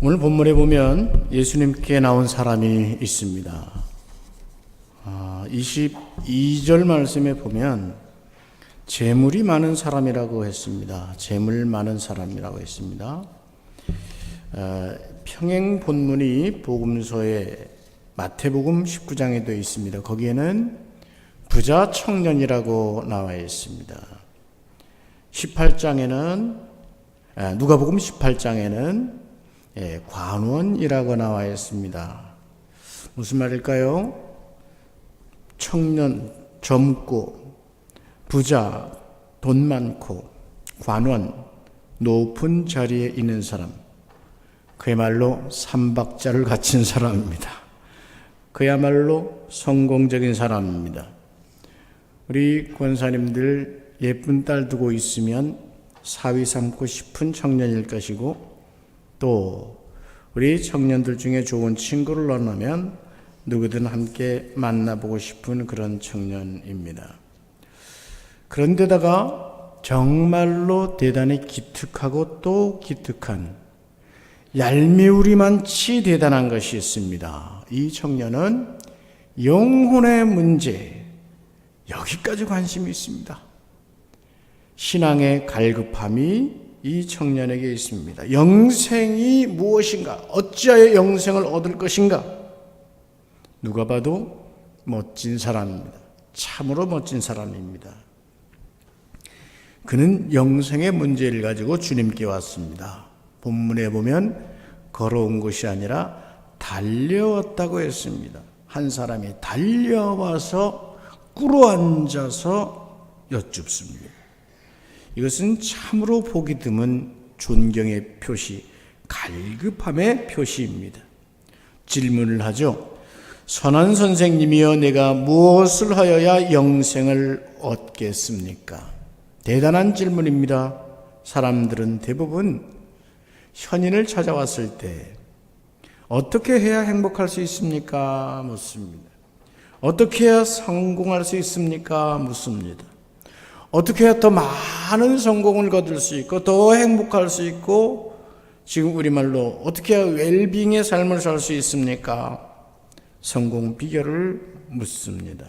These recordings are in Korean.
오늘 본문에 보면 예수님께 나온 사람이 있습니다. 22절 말씀에 보면 재물이 많은 사람이라고 했습니다. 재물 많은 사람이라고 했습니다. 평행 본문이 복음서에 마태복음 19장에 되어 있습니다. 거기에는 부자 청년이라고 나와 있습니다. 18장에는 누가복음 18장에는 관원이라고 나와 있습니다. 무슨 말일까요? 청년, 젊고 부자, 돈 많고 관원, 높은 자리에 있는 사람, 그야말로 삼박자를 갖춘 사람입니다. 그야말로 성공적인 사람입니다. 우리 권사님들 예쁜 딸 두고 있으면 사위 삼고 싶은 청년일 것이고, 또 우리 청년들 중에 좋은 친구를 만나면 누구든 함께 만나보고 싶은 그런 청년입니다. 그런데다가 정말로 대단히 기특하고 또 기특한, 얄미우리만치 대단한 것이 있습니다. 이 청년은 영혼의 문제, 여기까지 관심이 있습니다. 신앙의 갈급함이 이 청년에게 있습니다. 영생이 무엇인가? 어찌하여 영생을 얻을 것인가? 누가 봐도 멋진 사람입니다. 참으로 멋진 사람입니다. 그는 영생의 문제를 가지고 주님께 왔습니다. 본문에 보면 걸어온 것이 아니라 달려왔다고 했습니다. 한 사람이 달려와서 꿇어앉아서 여쭙습니다. 이것은 참으로 보기 드문 존경의 표시, 갈급함의 표시입니다. 질문을 하죠. 선한 선생님이여, 내가 무엇을 하여야 영생을 얻겠습니까? 대단한 질문입니다. 사람들은 대부분 현인을 찾아왔을 때 어떻게 해야 행복할 수 있습니까? 묻습니다. 어떻게 해야 성공할 수 있습니까? 묻습니다. 어떻게 해야 더 많은 성공을 거둘 수 있고 더 행복할 수 있고, 지금 우리말로 어떻게 해야 웰빙의 삶을 살 수 있습니까? 성공 비결을 묻습니다.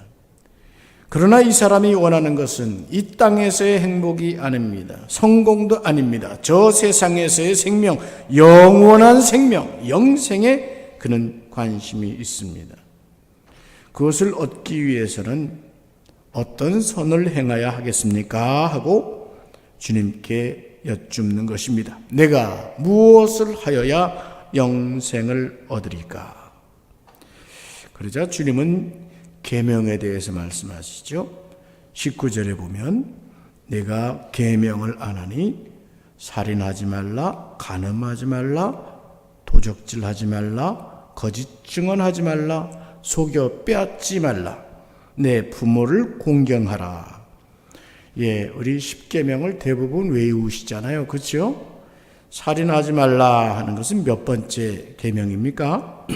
그러나 이 사람이 원하는 것은 이 땅에서의 행복이 아닙니다. 성공도 아닙니다. 저 세상에서의 생명, 영원한 생명, 영생에 그는 관심이 있습니다. 그것을 얻기 위해서는 어떤 선을 행해야 하겠습니까? 하고 주님께 여쭙는 것입니다. 내가 무엇을 하여야 영생을 얻으리까? 그러자 주님은 계명에 대해서 말씀하시죠. 19절에 보면 내가 계명을 안 하니 살인하지 말라, 간음하지 말라, 도적질하지 말라, 거짓 증언하지 말라, 속여 빼앗지 말라, 내 부모를 공경하라. 우리 10계명을 대부분 외우시잖아요. 그렇죠? 살인하지 말라 하는 것은 몇 번째 계명입니까?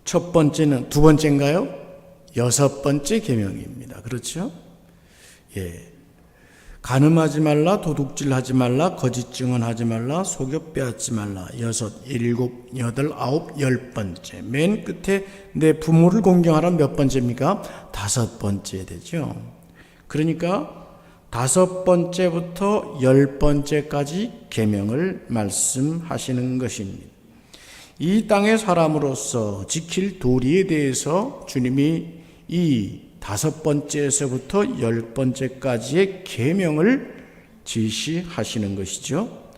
첫 번째는, 두 번째인가요? 6번째 계명입니다. 그렇죠? 간음하지 말라, 도둑질하지 말라, 거짓 증언하지 말라, 속여 빼앗지 말라. 6, 7, 8, 9, 10번째. 맨 끝에 내 부모를 공경하라 몇 번째입니까? 5번째 되죠. 그러니까 5번째부터 10번째까지 계명을 말씀하시는 것입니다. 이 땅의 사람으로서 지킬 도리에 대해서 주님이 이 5번째에서부터 10번째까지의 계명을 지시하시는 것이죠.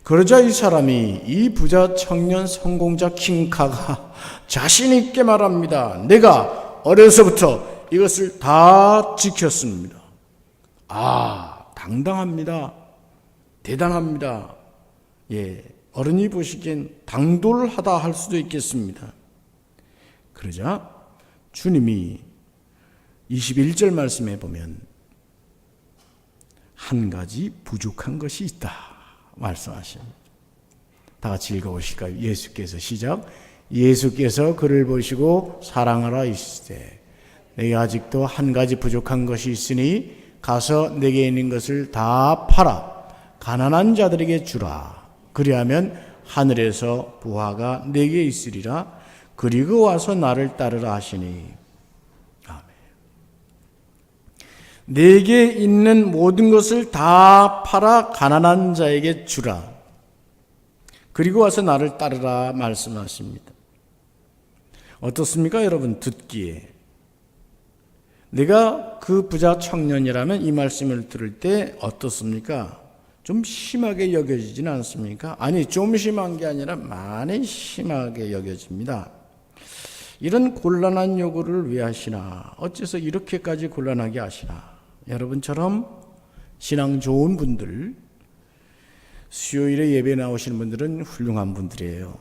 그러자 이 사람이, 이 부자 청년 성공자 킹카가 자신 있게 말합니다. 내가 어려서부터 이것을 다 지켰습니다. 당당합니다. 대단합니다. 어른이 보시기엔 당돌하다 할 수도 있겠습니다. 그러자 주님이 21절 말씀에 보면 한 가지 부족한 것이 있다 말씀하십니다. 다 같이 읽어보실까요? 예수께서 시작. 예수께서 그를 보시고 사랑하라 이르시되 내가 아직도 한 가지 부족한 것이 있으니 가서 내게 있는 것을 다 팔아 가난한 자들에게 주라. 그리하면 하늘에서 부하가 내게 있으리라. 그리고 와서 나를 따르라 하시니. 아멘. 내게 있는 모든 것을 다 팔아 가난한 자에게 주라. 그리고 와서 나를 따르라 말씀하십니다. 어떻습니까, 여러분? 듣기에 내가 그 부자 청년이라면 이 말씀을 들을 때 어떻습니까? 좀 심하게 여겨지지는 않습니까? 아니, 좀 심한 게 아니라 많이 심하게 여겨집니다. 이런 곤란한 요구를 왜 하시나? 어째서 이렇게까지 곤란하게 하시나? 여러분처럼 신앙 좋은 분들, 수요일에 예배 나오시는 분들은 훌륭한 분들이에요.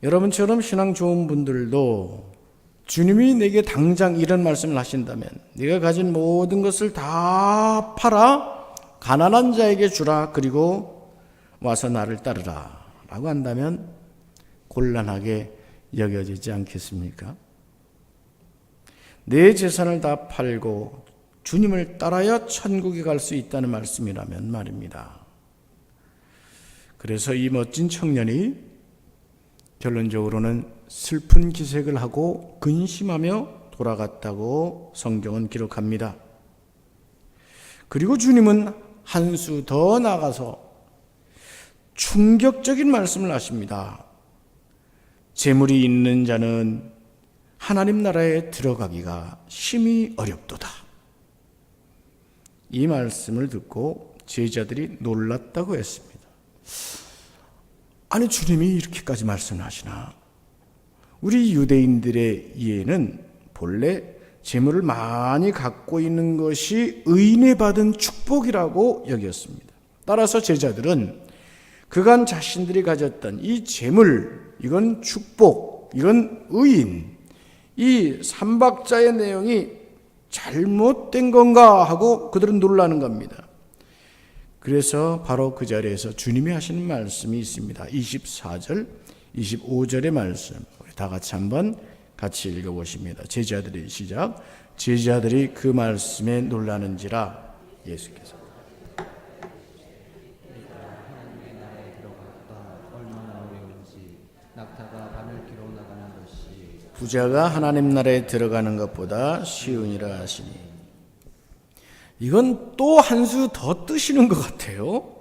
여러분처럼 신앙 좋은 분들도 주님이 내게 당장 이런 말씀을 하신다면, 네가 가진 모든 것을 다 팔아 가난한 자에게 주라. 그리고 와서 나를 따르라 라고 한다면 곤란하게 여겨지지 않겠습니까? 내 재산을 다 팔고 주님을 따라야 천국에 갈 수 있다는 말씀이라면 말입니다. 그래서 이 멋진 청년이 결론적으로는 슬픈 기색을 하고 근심하며 돌아갔다고 성경은 기록합니다. 그리고 주님은 한 수 더 나가서 충격적인 말씀을 하십니다. 재물이 있는 자는 하나님 나라에 들어가기가 심히 어렵도다. 이 말씀을 듣고 제자들이 놀랐다고 했습니다. 아니, 주님이 이렇게까지 말씀하시나? 우리 유대인들의 이해는 본래 재물을 많이 갖고 있는 것이 의인에 받은 축복이라고 여겼습니다. 따라서 제자들은 그간 자신들이 가졌던 이 재물, 이건 축복, 이건 의인, 이 삼박자의 내용이 잘못된 건가 하고 그들은 놀라는 겁니다. 그래서 바로 그 자리에서 주님이 하시는 말씀이 있습니다. 24절, 25절의 말씀, 우리 다 같이 한번 같이 읽어보십니다. 제자들이 시작. 제자들이 그 말씀에 놀라는지라. 예수께서 부자가 하나님 나라에 들어가는 것보다 쉬우니라 하시니. 이건 또 한 수 더 뜨시는 것 같아요.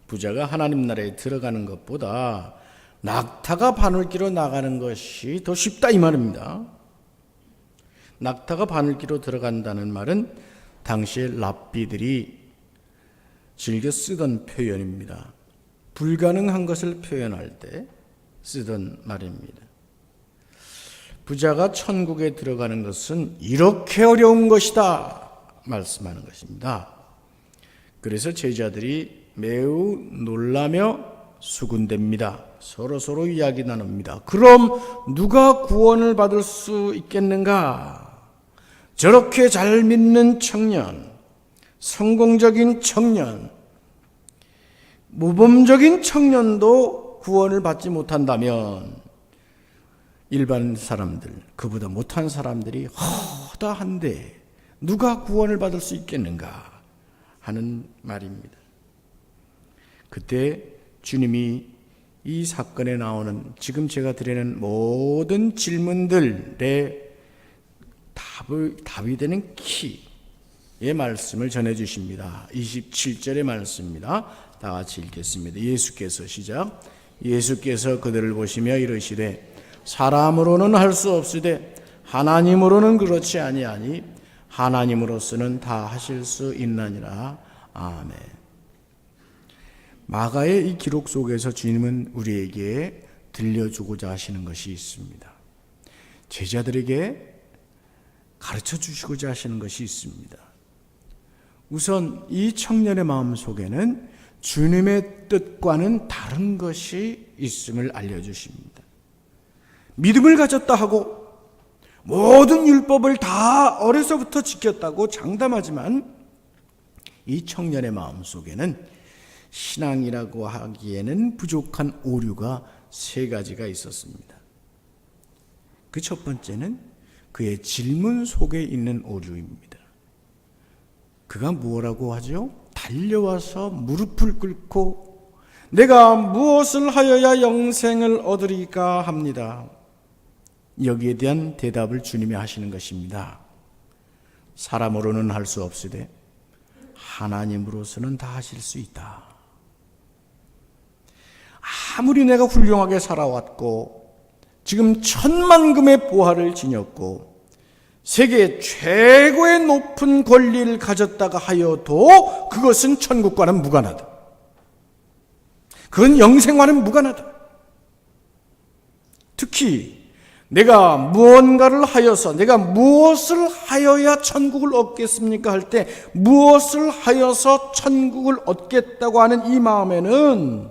부자가 하나님 나라에 들어가는 것보다 낙타가 바늘기로 나가는 것이 더 쉽다 이 말입니다. 낙타가 바늘기로 들어간다는 말은 당시에 랍비들이 즐겨 쓰던 표현입니다. 불가능한 것을 표현할 때 쓰던 말입니다. 부자가 천국에 들어가는 것은 이렇게 어려운 것이다 말씀하는 것입니다. 그래서 제자들이 매우 놀라며 수군댑니다. 서로 이야기 나눕니다. 그럼 누가 구원을 받을 수 있겠는가? 저렇게 잘 믿는 청년, 성공적인 청년, 모범적인 청년도 구원을 받지 못한다면 일반 사람들, 그보다 못한 사람들이 허다한데 누가 구원을 받을 수 있겠는가 하는 말입니다. 그때 주님이 이 사건에 나오는 지금 제가 드리는 모든 질문들의 답이 되는 키의 말씀을 전해주십니다. 27절의 말씀입니다. 다 같이 읽겠습니다. 예수께서 시작. 예수께서 그들을 보시며 이르시되 사람으로는 할 수 없으되 하나님으로는 그렇지 아니하니 하나님으로서는 다 하실 수 있나니라. 아멘. 마가의 이 기록 속에서 주님은 우리에게 들려주고자 하시는 것이 있습니다. 제자들에게 가르쳐 주시고자 하시는 것이 있습니다. 우선 이 청년의 마음 속에는 주님의 뜻과는 다른 것이 있음을 알려주십니다. 믿음을 가졌다 하고 모든 율법을 다 어려서부터 지켰다고 장담하지만 이 청년의 마음 속에는 신앙이라고 하기에는 부족한 오류가 세 가지가 있었습니다. 그 첫 번째는 그의 질문 속에 있는 오류입니다. 그가 뭐라고 하죠? 달려와서 무릎을 꿇고 내가 무엇을 하여야 영생을 얻으리까 합니다. 여기에 대한 대답을 주님이 하시는 것입니다. 사람으로는 할 수 없으되 하나님으로서는 다 하실 수 있다. 아무리 내가 훌륭하게 살아왔고 지금 천만금의 보화를 지녔고 세계 최고의 높은 권리를 가졌다가 하여도 그것은 천국과는 무관하다. 그건 영생과는 무관하다. 특히 내가 무언가를 하여서 내가 무엇을 하여야 천국을 얻겠습니까 할 때 무엇을 하여서 천국을 얻겠다고 하는 이 마음에는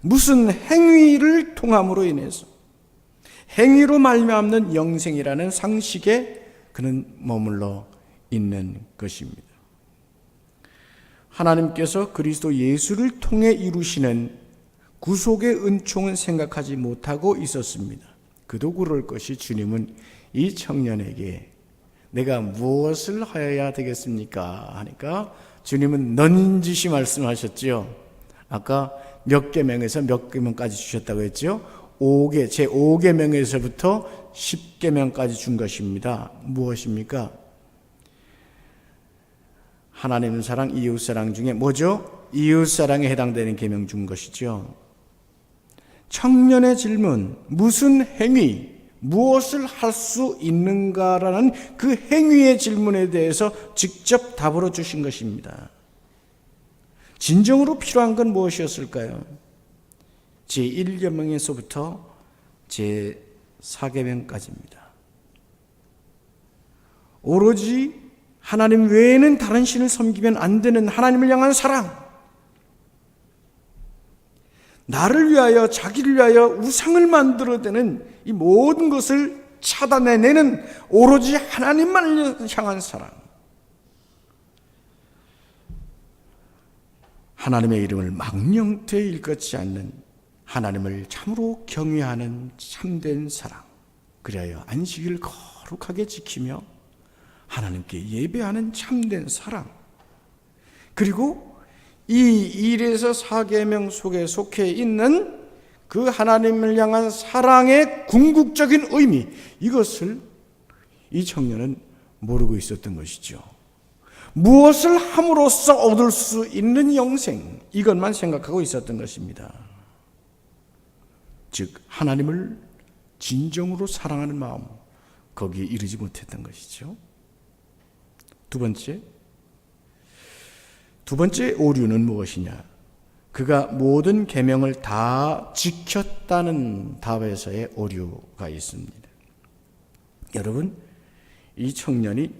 무슨 행위를 통함으로 인해서 행위로 말미암는 영생이라는 상식에 그는 머물러 있는 것입니다. 하나님께서 그리스도 예수를 통해 이루시는 구속의 은총은 생각하지 못하고 있었습니다. 그도 그럴 것이 주님은 이 청년에게 내가 무엇을 하여야 되겠습니까? 하니까 주님은 넌지시 말씀하셨죠. 아까 몇 계명에서 몇 계명까지 주셨다고 했죠. 제 5계명에서부터 10계명까지 준 것입니다. 무엇입니까? 하나님 사랑, 이웃 사랑 중에 뭐죠? 이웃 사랑에 해당되는 계명 준 것이죠. 청년의 질문, 무슨 행위, 무엇을 할 수 있는가라는 그 행위의 질문에 대해서 직접 답으로 주신 것입니다. 진정으로 필요한 건 무엇이었을까요? 제1계명에서부터 제4계명까지입니다. 오로지 하나님 외에는 다른 신을 섬기면 안 되는 하나님을 향한 사랑, 나를 위하여 자기를 위하여 우상을 만들어대는 이 모든 것을 차단해내는 오로지 하나님만을 향한 사랑, 하나님의 이름을 망령되이 일컫지 않는 하나님을 참으로 경외하는 참된 사랑, 그리하여 안식일을 거룩하게 지키며 하나님께 예배하는 참된 사랑, 그리고 이 1에서 4계명 속에 속해 있는 그 하나님을 향한 사랑의 궁극적인 의미, 이것을 이 청년은 모르고 있었던 것이죠. 무엇을 함으로써 얻을 수 있는 영생, 이것만 생각하고 있었던 것입니다. 즉 하나님을 진정으로 사랑하는 마음, 거기에 이르지 못했던 것이죠. 두 번째 오류는 무엇이냐? 그가 모든 계명을 다 지켰다는 답에서의 오류가 있습니다. 여러분, 이 청년이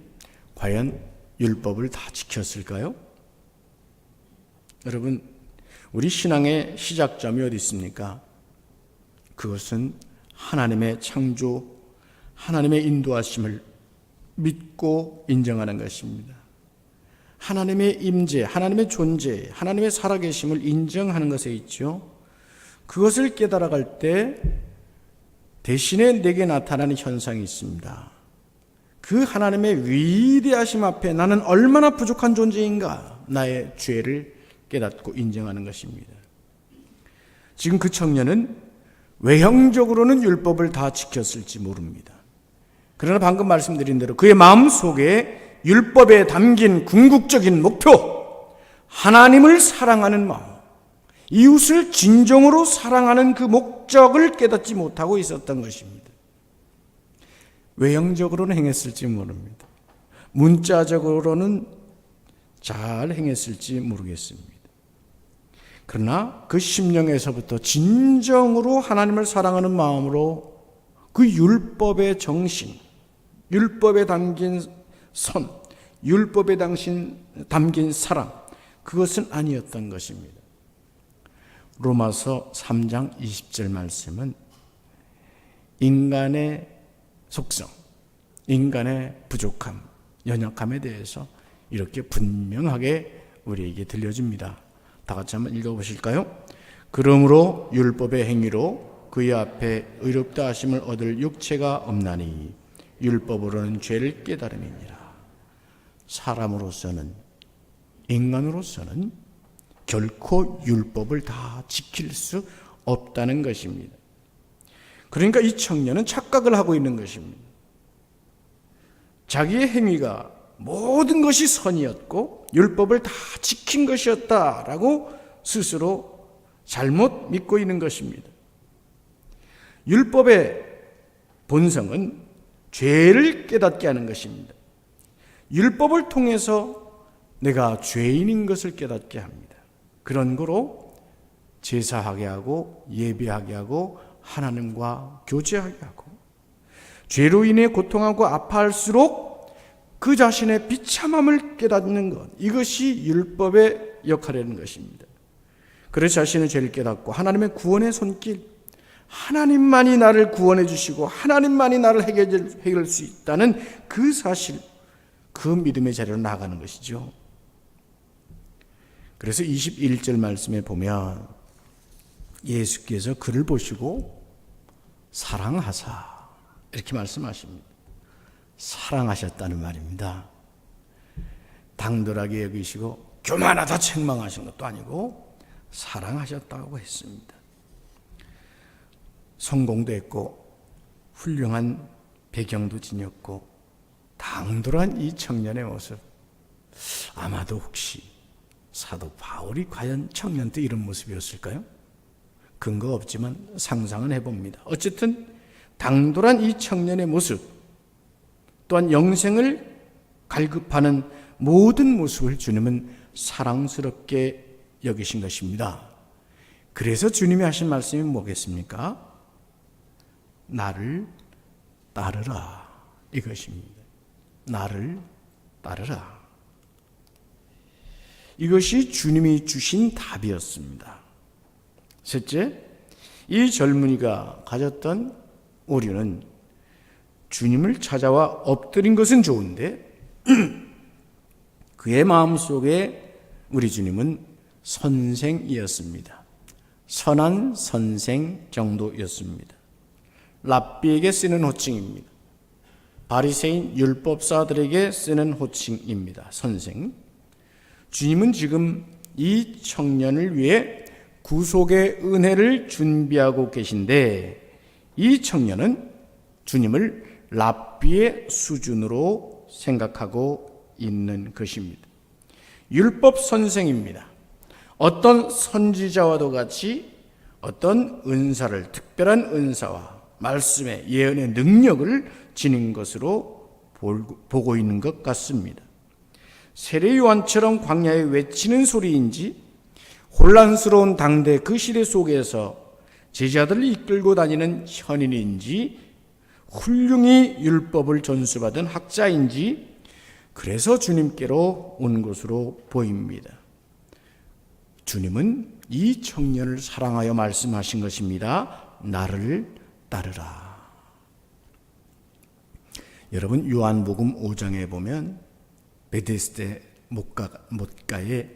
과연 율법을 다 지켰을까요? 여러분, 우리 신앙의 시작점이 어디 있습니까? 그것은 하나님의 창조, 하나님의 인도하심을 믿고 인정하는 것입니다. 하나님의 임재, 하나님의 존재, 하나님의 살아계심을 인정하는 것에 있죠. 그것을 깨달아갈 때 대신에 내게 나타나는 현상이 있습니다. 그 하나님의 위대하심 앞에 나는 얼마나 부족한 존재인가, 나의 죄를 깨닫고 인정하는 것입니다. 지금 그 청년은 외형적으로는 율법을 다 지켰을지 모릅니다. 그러나 방금 말씀드린 대로 그의 마음속에 율법에 담긴 궁극적인 목표, 하나님을 사랑하는 마음, 이웃을 진정으로 사랑하는 그 목적을 깨닫지 못하고 있었던 것입니다. 외형적으로는 행했을지 모릅니다. 문자적으로는 잘 행했을지 모르겠습니다. 그러나 그 심령에서부터 진정으로 하나님을 사랑하는 마음으로 그 율법의 정신, 율법에 담긴 선, 율법에 담긴 사랑, 그것은 아니었던 것입니다. 로마서 3장 20절 말씀은 인간의 속성, 인간의 부족함, 연약함에 대해서 이렇게 분명하게 우리에게 들려줍니다. 다 같이 한번 읽어보실까요? 그러므로 율법의 행위로 그의 앞에 의롭다 하심을 얻을 육체가 없나니 율법으로는 죄를 깨달음이니라. 사람으로서는, 인간으로서는 결코 율법을 다 지킬 수 없다는 것입니다. 그러니까 이 청년은 착각을 하고 있는 것입니다. 자기의 행위가 모든 것이 선이었고 율법을 다 지킨 것이었다라고 스스로 잘못 믿고 있는 것입니다. 율법의 본성은 죄를 깨닫게 하는 것입니다. 율법을 통해서 내가 죄인인 것을 깨닫게 합니다. 그런 거로 제사하게 하고 예배하게 하고 하나님과 교제하게 하고 죄로 인해 고통하고 아파할수록 그 자신의 비참함을 깨닫는 것, 이것이 율법의 역할이라는 것입니다. 그래서 자신의 죄를 깨닫고 하나님의 구원의 손길, 하나님만이 나를 구원해 주시고 하나님만이 나를 해결할 수 있다는 그 사실, 그 믿음의 자리로 나아가는 것이죠. 그래서 21절 말씀에 보면 예수께서 그를 보시고 사랑하사 이렇게 말씀하십니다. 사랑하셨다는 말입니다. 당돌하게 여기시고 교만하다 책망하신 것도 아니고 사랑하셨다고 했습니다. 성공도 했고 훌륭한 배경도 지녔고 당돌한 이 청년의 모습, 아마도 혹시 사도 바울이 과연 청년 때 이런 모습이었을까요? 근거 없지만 상상은 해봅니다. 어쨌든 당돌한 이 청년의 모습, 또한 영생을 갈급하는 모든 모습을 주님은 사랑스럽게 여기신 것입니다. 그래서 주님이 하신 말씀이 뭐겠습니까? 나를 따르라, 이것입니다. 나를 따르라. 이것이 주님이 주신 답이었습니다. 셋째, 이 젊은이가 가졌던 오류는 주님을 찾아와 엎드린 것은 좋은데 그의 마음속에 우리 주님은 선생이었습니다. 선한 선생 정도였습니다. 랍비에게 쓰는 호칭입니다. 바리새인 율법사들에게 쓰는 호칭입니다. 선생. 주님은 지금 이 청년을 위해 구속의 은혜를 준비하고 계신데 이 청년은 주님을 랍비의 수준으로 생각하고 있는 것입니다. 율법 선생입니다. 어떤 선지자와도 같이 어떤 은사를, 특별한 은사와 말씀의 예언의 능력을 지닌 것으로 보고 있는 것 같습니다. 세례 요한처럼 광야에 외치는 소리인지 혼란스러운 당대 그 시대 속에서 제자들을 이끌고 다니는 현인인지 훌륭히 율법을 전수받은 학자인지 그래서 주님께로 온 것으로 보입니다. 주님은 이 청년을 사랑하여 말씀하신 것입니다. 나를 따르라. 여러분 요한복음 5장에 보면 베데스다 못가에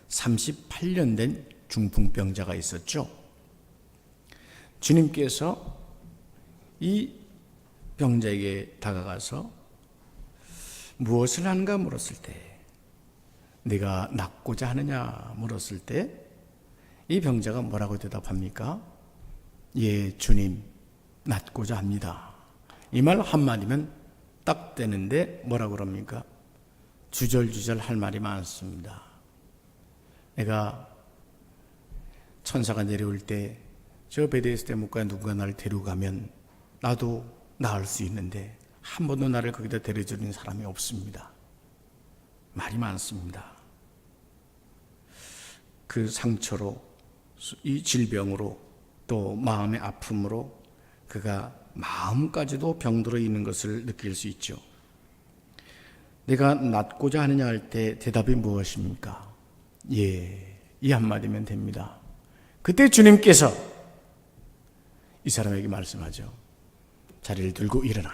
38년 된 중풍병자가 있었죠. 주님께서 이 병자에게 다가가서 무엇을 하는가 물었을 때, 네가 낫고자 하느냐 물었을 때 이 병자가 뭐라고 대답합니까? 예, 주님, 낫고자 합니다. 이 말 한마디면 딱 되는데 뭐라고 그럽니까? 주절주절 할 말이 많습니다. 내가 천사가 내려올 때 저 베데스다 못가에 누군가 나를 데리고 가면 나도 나을 수 있는데 한 번도 나를 거기다 데려주는 사람이 없습니다. 말이 많습니다. 그 상처로, 이 질병으로, 또 마음의 아픔으로 그가 마음까지도 병들어 있는 것을 느낄 수 있죠. 내가 낫고자 하느냐 할 때 대답이 무엇입니까? 예, 이 한마디면 됩니다. 그때 주님께서 이 사람에게 말씀하죠. 자리를 들고 일어나.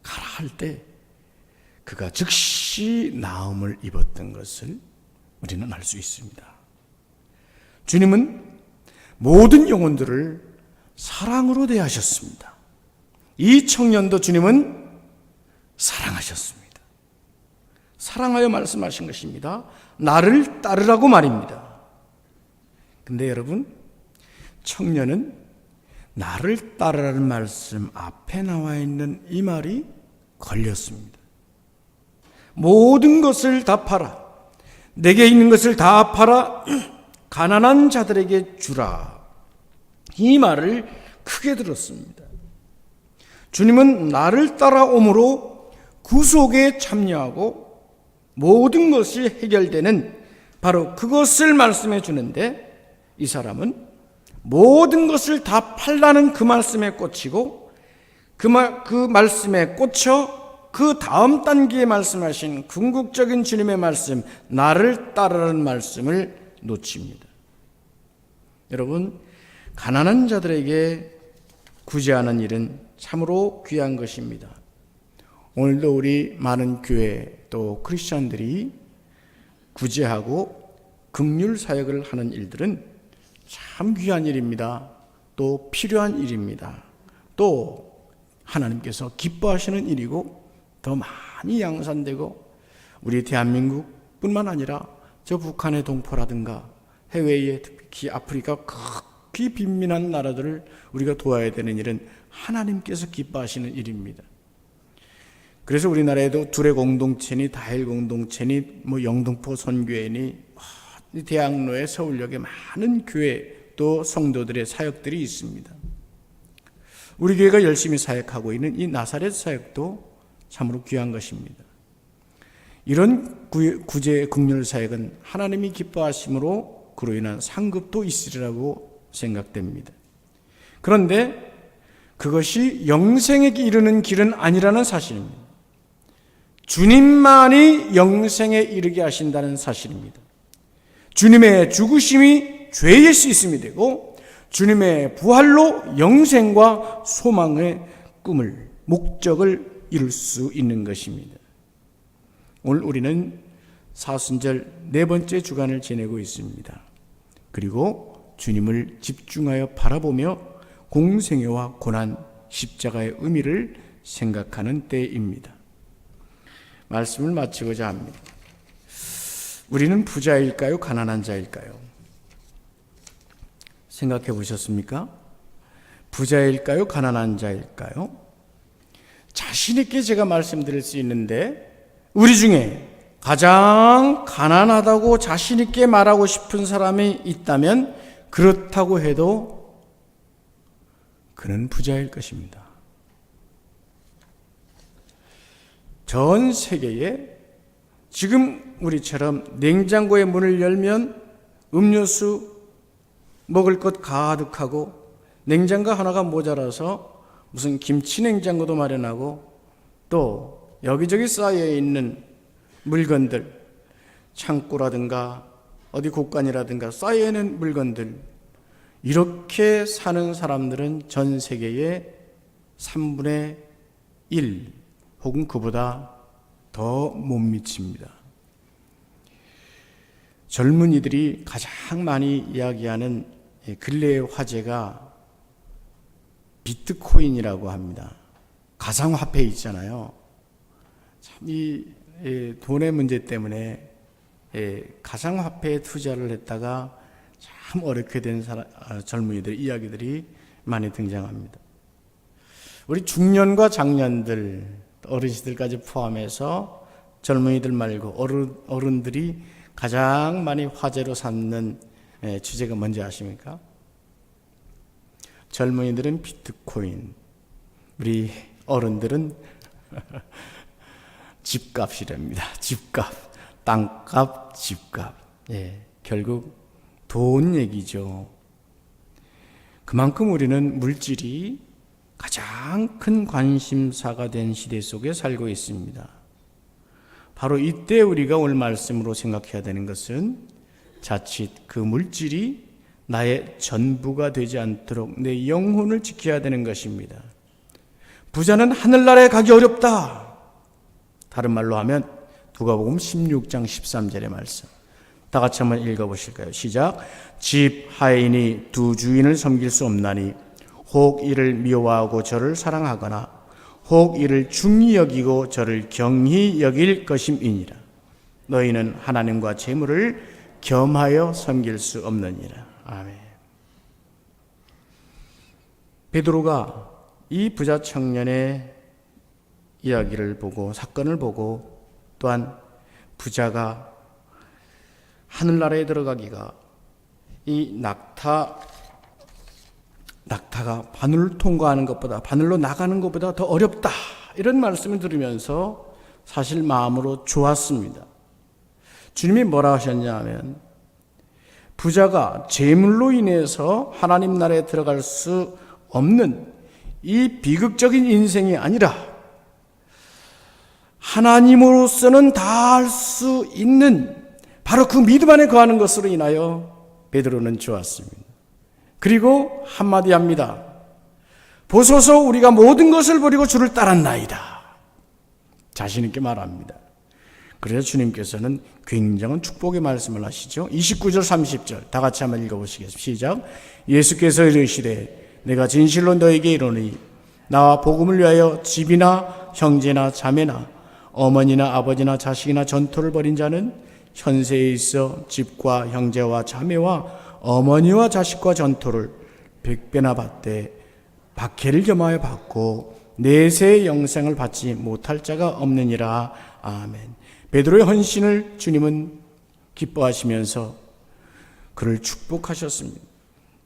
가라 할 때 그가 즉시 나음을 입었던 것을 우리는 알 수 있습니다. 주님은 모든 영혼들을 사랑으로 대하셨습니다. 이 청년도 주님은 사랑하셨습니다. 사랑하여 말씀하신 것입니다. 나를 따르라고 말입니다. 근데 여러분, 청년은 나를 따르라는 말씀 앞에 나와 있는 이 말이 걸렸습니다. 모든 것을 다 팔아, 내게 있는 것을 다 팔아 가난한 자들에게 주라. 이 말을 크게 들었습니다. 주님은 나를 따라옴으로 구속에 참여하고 모든 것이 해결되는 바로 그것을 말씀해 주는데, 이 사람은 모든 것을 다 팔라는 그 말씀에 꽂히고 그 말씀에 꽂혀 그 다음 단계에 말씀하신 궁극적인 주님의 말씀, 나를 따르라는 말씀을 놓칩니다. 여러분, 가난한 자들에게 구제하는 일은 참으로 귀한 것입니다. 오늘도 우리 많은 교회 또 크리스천들이 구제하고 긍휼 사역을 하는 일들은 참 귀한 일입니다. 또 필요한 일입니다. 또 하나님께서 기뻐하시는 일이고 더 많이 양산되고 우리 대한민국뿐만 아니라 저 북한의 동포라든가 해외의 특히 아프리카 극히 빈민한 나라들을 우리가 도와야 되는 일은 하나님께서 기뻐하시는 일입니다. 그래서 우리나라에도 둘의 공동체니 다일 공동체니 영등포 선교회니 대학로에 서울역에 많은 교회 또 성도들의 사역들이 있습니다. 우리 교회가 열심히 사역하고 있는 이 나사렛 사역도 참으로 귀한 것입니다. 이런 구제 긍휼 사역은 하나님이 기뻐하심으로 그로 인한 상급도 있으리라고 생각됩니다. 그런데 그것이 영생에 이르는 길은 아니라는 사실입니다. 주님만이 영생에 이르게 하신다는 사실입니다. 주님의 죽으심이 죄의 씻음이 되고 주님의 부활로 영생과 소망의 꿈을, 목적을 이룰 수 있는 것입니다. 오늘 우리는 사순절 네 번째 주간을 지내고 있습니다. 그리고 주님을 집중하여 바라보며 공생애와 고난, 십자가의 의미를 생각하는 때입니다. 말씀을 마치고자 합니다. 우리는 부자일까요? 가난한 자일까요? 생각해 보셨습니까? 부자일까요? 가난한 자일까요? 자신 있게 제가 말씀드릴 수 있는데, 우리 중에 가장 가난하다고 자신 있게 말하고 싶은 사람이 있다면 그렇다고 해도 그는 부자일 것입니다. 전 세계에 지금 우리처럼 냉장고의 문을 열면 음료수 먹을 것 가득하고 냉장고 하나가 모자라서 무슨 김치 냉장고도 마련하고 또 여기저기 쌓여 있는 물건들, 창고라든가 어디 곳간이라든가 쌓여 있는 물건들, 이렇게 사는 사람들은 전 세계의 3분의 1 혹은 그보다 더 못 미칩니다. 젊은이들이 가장 많이 이야기하는 근래의 화제가 비트코인이라고 합니다. 가상화폐 있잖아요. 참 이 돈의 문제 때문에 가상화폐에 투자를 했다가 참 어렵게 된 젊은이들 이야기들이 많이 등장합니다. 우리 중년과 장년들, 어르신들까지 포함해서 젊은이들 말고 어른들이 가장 많이 화제로 삼는 주제가 뭔지 아십니까? 젊은이들은 비트코인, 우리 어른들은 집값이랍니다. 집값, 땅값, 집값. 결국 돈 얘기죠. 그만큼 우리는 물질이 가장 큰 관심사가 된 시대 속에 살고 있습니다. 바로 이때 우리가 오늘 말씀으로 생각해야 되는 것은 자칫 그 물질이 나의 전부가 되지 않도록 내 영혼을 지켜야 되는 것입니다. 부자는 하늘나라에 가기 어렵다. 다른 말로 하면 누가복음 16장 13절의 말씀. 다 같이 한번 읽어보실까요? 시작. 집 하인이 두 주인을 섬길 수 없나니 혹 이를 미워하고 저를 사랑하거나 혹 이를 중히 여기고 저를 경히 여길 것임이니라. 너희는 하나님과 재물을 겸하여 섬길 수 없느니라. 아멘. 베드로가 이 부자 청년의 이야기를 보고 사건을 보고 또한 부자가 하늘나라에 들어가기가 이 낙타가 바늘을 통과하는 것보다 바늘로 나가는 것보다 더 어렵다 이런 말씀을 들으면서 사실 마음으로 좋았습니다. 주님이 뭐라 하셨냐 하면 부자가 재물로 인해서 하나님 나라에 들어갈 수 없는 이 비극적인 인생이 아니라 하나님으로서는 다 할 수 있는 바로 그 믿음 안에 거하는 것으로 인하여 베드로는 좋았습니다. 그리고 한마디 합니다. 보소서 우리가 모든 것을 버리고 주를 따랐나이다. 자신 있게 말합니다. 그래서 주님께서는 굉장한 축복의 말씀을 하시죠. 29절 30절 다 같이 한번 읽어보시겠습니다. 시작. 예수께서 이르시되 내가 진실로 너에게 이르노니 나와 복음을 위하여 집이나 형제나 자매나 어머니나 아버지나 자식이나 전토를 벌인 자는 현세에 있어 집과 형제와 자매와 어머니와 자식과 전토를 100배나 받되 박해를 겸하여 받고 내세의 영생을 받지 못할 자가 없느니라. 아멘. 베드로의 헌신을 주님은 기뻐하시면서 그를 축복하셨습니다.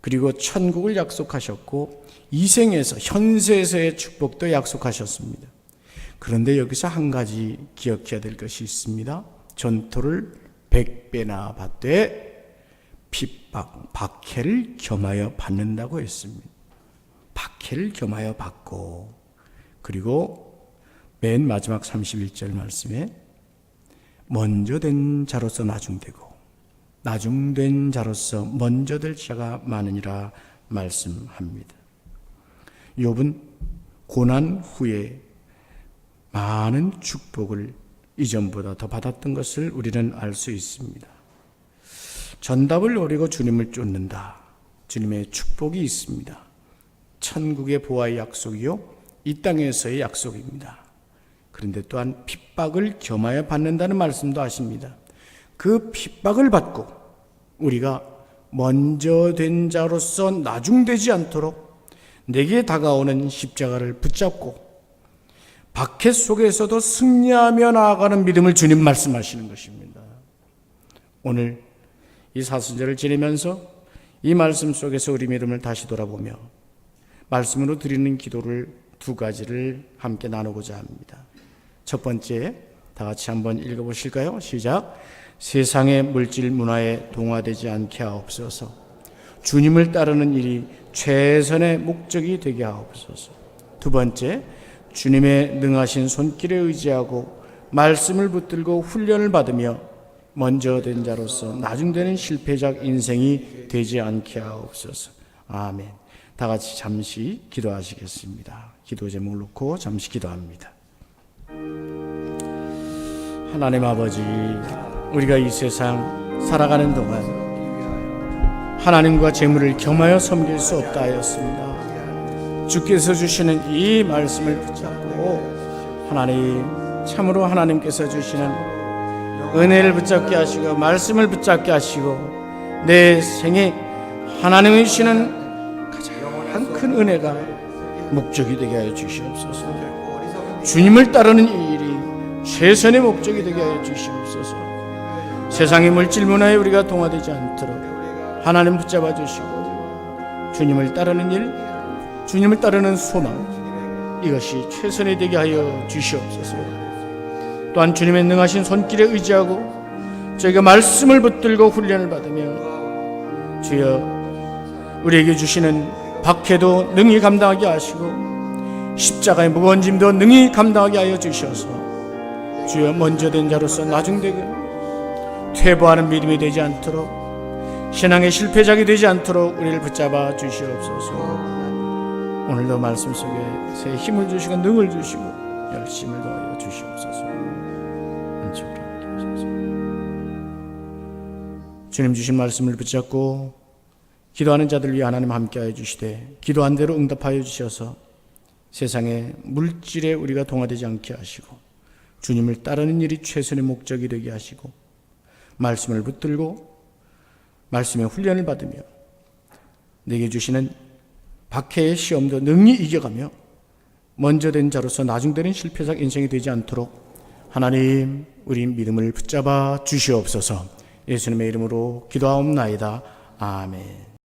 그리고 천국을 약속하셨고 이생에서 현세에서의 축복도 약속하셨습니다. 그런데 여기서 한 가지 기억해야 될 것이 있습니다. 전토를 100배나 받되 핍박, 박해를 겸하여 받는다고 했습니다. 박해를 겸하여 받고 그리고 맨 마지막 31절 말씀에 먼저 된 자로서 나중되고 나중된 자로서 먼저 될 자가 많으니라 말씀합니다. 욥은 고난 후에 많은 축복을 이전보다 더 받았던 것을 우리는 알 수 있습니다. 전답을 노리고 주님을 쫓는다. 주님의 축복이 있습니다. 천국의 보화의 약속이요 이 땅에서의 약속입니다. 그런데 또한 핍박을 겸하여 받는다는 말씀도 하십니다. 그 핍박을 받고 우리가 먼저 된 자로서 나중되지 않도록 내게 다가오는 십자가를 붙잡고 박해 속에서도 승리하며 나아가는 믿음을 주님 말씀하시는 것입니다. 오늘 이 사순절을 지내면서 이 말씀 속에서 우리 믿음을 다시 돌아보며 말씀으로 드리는 기도를 두 가지를 함께 나누고자 합니다. 첫 번째, 다 같이 한번 읽어보실까요? 시작. 세상의 물질 문화에 동화되지 않게 하옵소서. 주님을 따르는 일이 최선의 목적이 되게 하옵소서. 두 번째, 주님의 능하신 손길에 의지하고 말씀을 붙들고 훈련을 받으며 먼저 된 자로서 나중되는 실패작 인생이 되지 않게 하옵소서. 아멘. 다 같이 잠시 기도하시겠습니다. 기도 제목을 놓고 잠시 기도합니다. 하나님 아버지, 우리가 이 세상 살아가는 동안 하나님과 재물을 겸하여 섬길 수 없다 하였습니다. 주께서 주시는 이 말씀을 붙잡고 하나님, 참으로 하나님께서 주시는 은혜를 붙잡게 하시고 말씀을 붙잡게 하시고 내 생에 하나님이 주시는 가장 큰 은혜가 목적이 되게 하여 주시옵소서. 주님을 따르는 이 일이 최선의 목적이 되게 하여 주시옵소서. 세상의 물질 문화에 우리가 동화되지 않도록 하나님 붙잡아 주시고 주님을 따르는 일, 주님을 따르는 소망, 이것이 최선이 되게 하여 주시옵소서. 또한 주님의 능하신 손길에 의지하고 저희가 말씀을 붙들고 훈련을 받으며 주여 우리에게 주시는 박해도 능히 감당하게 하시고 십자가의 무거운 짐도 능히 감당하게 하여 주셔서 주여 먼저 된 자로서 나중되게 퇴보하는 믿음이 되지 않도록 신앙의 실패작이 되지 않도록 우리를 붙잡아 주시옵소서. 오늘도 말씀 속에 새 힘을 주시고 능을 주시고 열심을 더하여 주시옵소서. 안쪽으로 함께 하소서. 주님 주신 말씀을 붙잡고 기도하는 자들 위해 하나님 함께하여 주시되 기도한 대로 응답하여 주셔서 세상의 물질에 우리가 동화되지 않게 하시고 주님을 따르는 일이 최선의 목적이 되게 하시고 말씀을 붙들고 말씀의 훈련을 받으며 내게 주시는 박해의 시험도 능히 이겨가며 먼저 된 자로서 나중되는 실패작 인생이 되지 않도록 하나님 우리 믿음을 붙잡아 주시옵소서. 예수님의 이름으로 기도하옵나이다. 아멘.